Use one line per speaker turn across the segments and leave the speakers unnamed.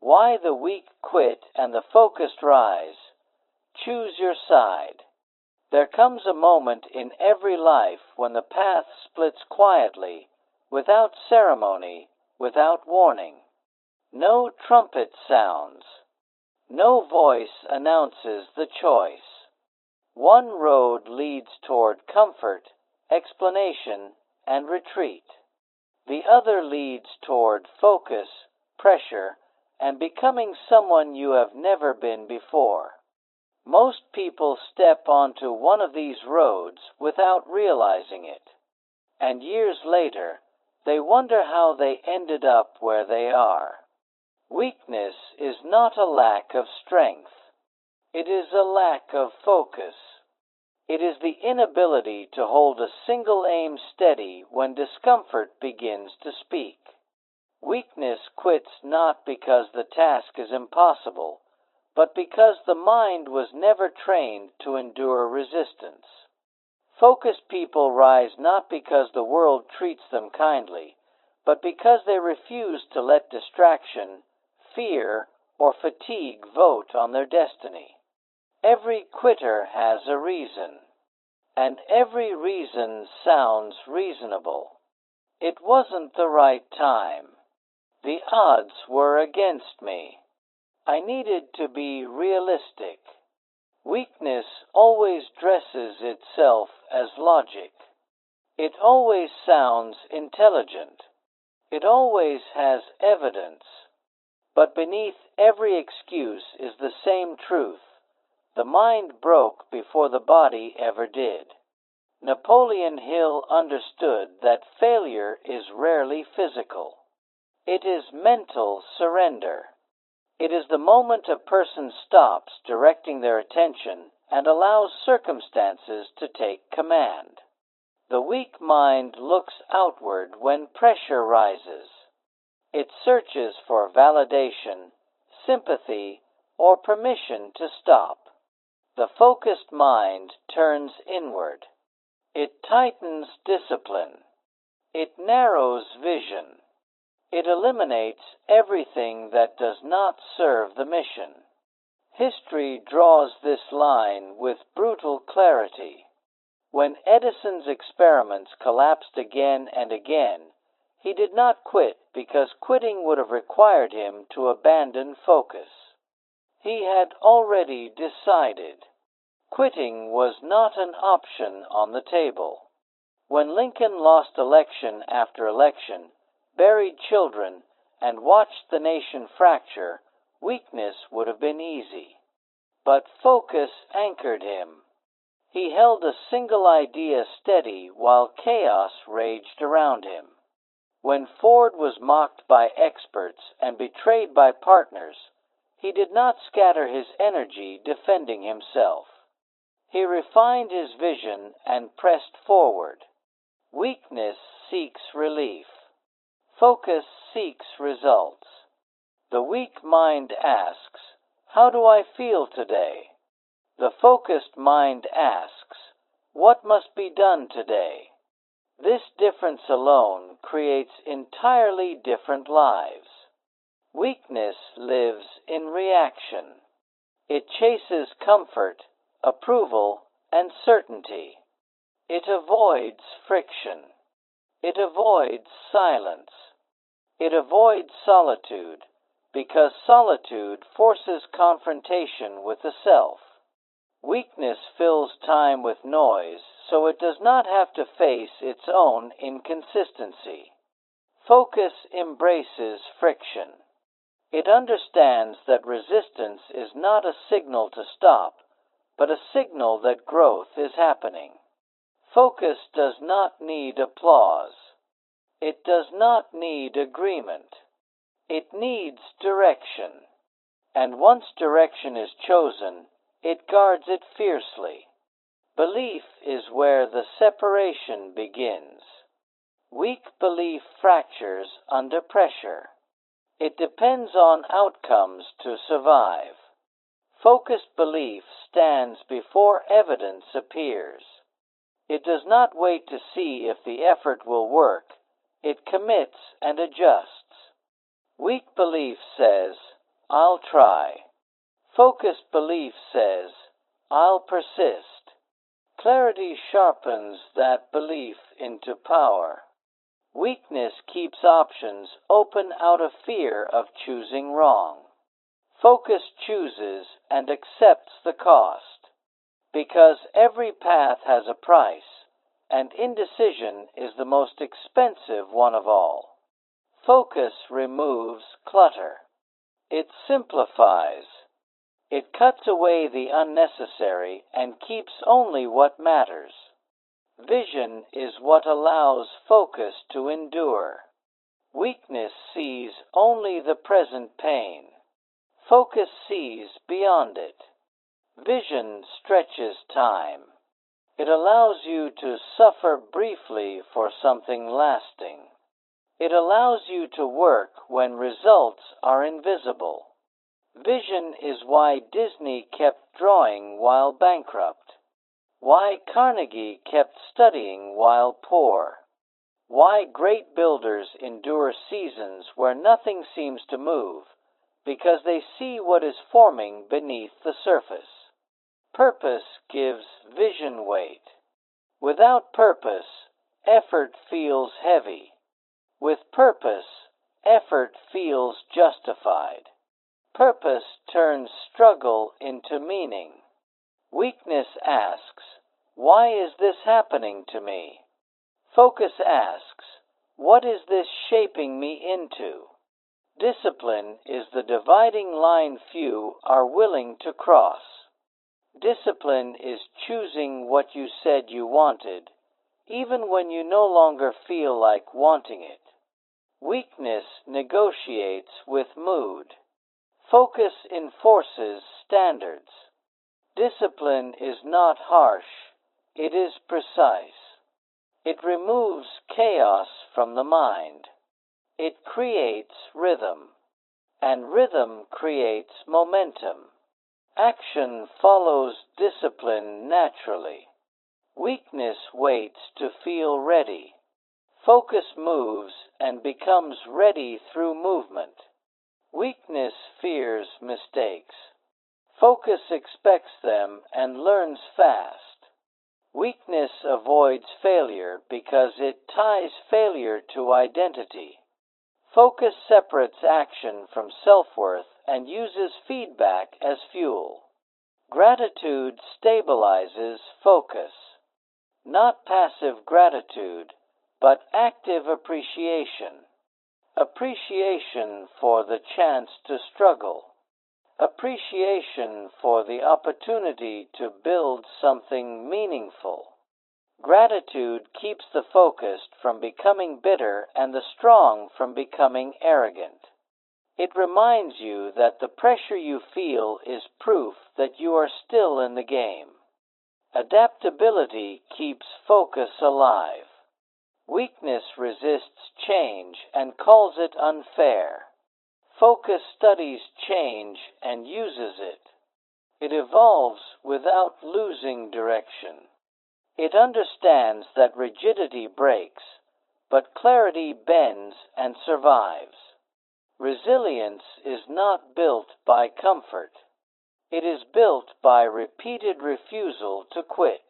Why the weak quit and the focused rise. Choose your side. There comes a moment in every life when the path splits quietly, without ceremony, without warning. No trumpet sounds. No voice announces the choice. One road leads toward comfort, explanation, and retreat. The other leads toward focus, pressure, and becoming someone you have never been before. Most people step onto one of these roads without realizing it, and years later, they wonder how they ended up where they are. Weakness is not a lack of strength. It is a lack of focus. It is the inability to hold a single aim steady when discomfort begins to speak. Weakness quits not because the task is impossible, but because the mind was never trained to endure resistance. Focused people rise not because the world treats them kindly, but because they refuse to let distraction, fear, or fatigue vote on their destiny. Every quitter has a reason, and every reason sounds reasonable. It wasn't the right time. The odds were against me. I needed to be realistic. Weakness always dresses itself as logic. It always sounds intelligent. It always has evidence. But beneath every excuse is the same truth. The mind broke before the body ever did. Napoleon Hill understood that failure is rarely physical. It is mental surrender. It is the moment a person stops directing their attention and allows circumstances to take command. The weak mind looks outward when pressure rises. It searches for validation, sympathy, or permission to stop. The focused mind turns inward. It tightens discipline. It narrows vision. It eliminates everything that does not serve the mission. History draws this line with brutal clarity. When Edison's experiments collapsed again and again, he did not quit because quitting would have required him to abandon focus. He had already decided. Quitting was not an option on the table. When Lincoln lost election after election, buried children, and watched the nation fracture, weakness would have been easy. But focus anchored him. He held a single idea steady while chaos raged around him. When Ford was mocked by experts and betrayed by partners, he did not scatter his energy defending himself. He refined his vision and pressed forward. Weakness seeks relief. Focus seeks results. The weak mind asks, "How do I feel today?" The focused mind asks, "What must be done today?" This difference alone creates entirely different lives. Weakness lives in reaction. It chases comfort, approval, and certainty. It avoids friction. It avoids silence. It avoids solitude, because solitude forces confrontation with the self. Weakness fills time with noise, so it does not have to face its own inconsistency. Focus embraces friction. It understands that resistance is not a signal to stop, but a signal that growth is happening. Focus does not need applause. It does not need agreement. It needs direction. And once direction is chosen, it guards it fiercely. Belief is where the separation begins. Weak belief fractures under pressure. It depends on outcomes to survive. Focused belief stands before evidence appears. It does not wait to see if the effort will work. It commits and adjusts. Weak belief says, "I'll try." Focused belief says, "I'll persist." Clarity sharpens that belief into power. Weakness keeps options open out of fear of choosing wrong. Focus chooses and accepts the cost, because every path has a price, and indecision is the most expensive one of all. Focus removes clutter. It simplifies. It cuts away the unnecessary and keeps only what matters. Vision is what allows focus to endure. Weakness sees only the present pain. Focus sees beyond it. Vision stretches time. It allows you to suffer briefly for something lasting. It allows you to work when results are invisible. Vision is why Disney kept drawing while bankrupt, why Carnegie kept studying while poor, why great builders endure seasons where nothing seems to move, because they see what is forming beneath the surface. Purpose gives vision weight. Without purpose, effort feels heavy. With purpose, effort feels justified. Purpose turns struggle into meaning. Weakness asks, "Why is this happening to me?" Focus asks, "What is this shaping me into?" Discipline is the dividing line few are willing to cross. Discipline is choosing what you said you wanted, even when you no longer feel like wanting it. Weakness negotiates with mood. Focus enforces standards. Discipline is not harsh, it is precise. It removes chaos from the mind. It creates rhythm, and rhythm creates momentum. Action follows discipline naturally. Weakness waits to feel ready. Focus moves and becomes ready through movement. Weakness fears mistakes. Focus expects them and learns fast. Weakness avoids failure because it ties failure to identity. Focus separates action from self-worth and uses feedback as fuel. Gratitude stabilizes focus. Not passive gratitude, but active appreciation. Appreciation for the chance to struggle. Appreciation for the opportunity to build something meaningful. Gratitude keeps the focused from becoming bitter and the strong from becoming arrogant. It reminds you that the pressure you feel is proof that you are still in the game. Adaptability keeps focus alive. Weakness resists change and calls it unfair. Focus studies change and uses it. It evolves without losing direction. It understands that rigidity breaks, but clarity bends and survives. Resilience is not built by comfort. It is built by repeated refusal to quit.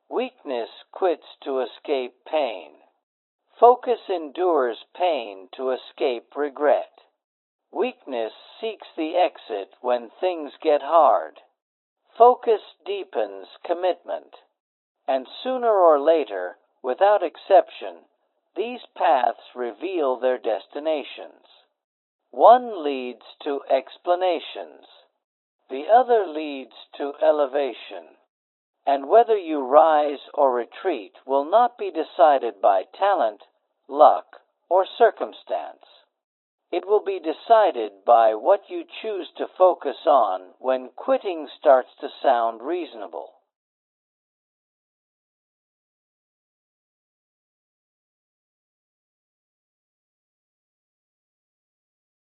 Weakness quits to escape pain. Focus endures pain to escape regret. Weakness seeks the exit when things get hard. Focus deepens commitment. And sooner or later, without exception, these paths reveal their destinations. One leads to explanations. The other leads to elevation. And whether you rise or retreat will not be decided by talent, luck, or circumstance. It will be decided by what you choose to focus on when quitting starts to sound reasonable.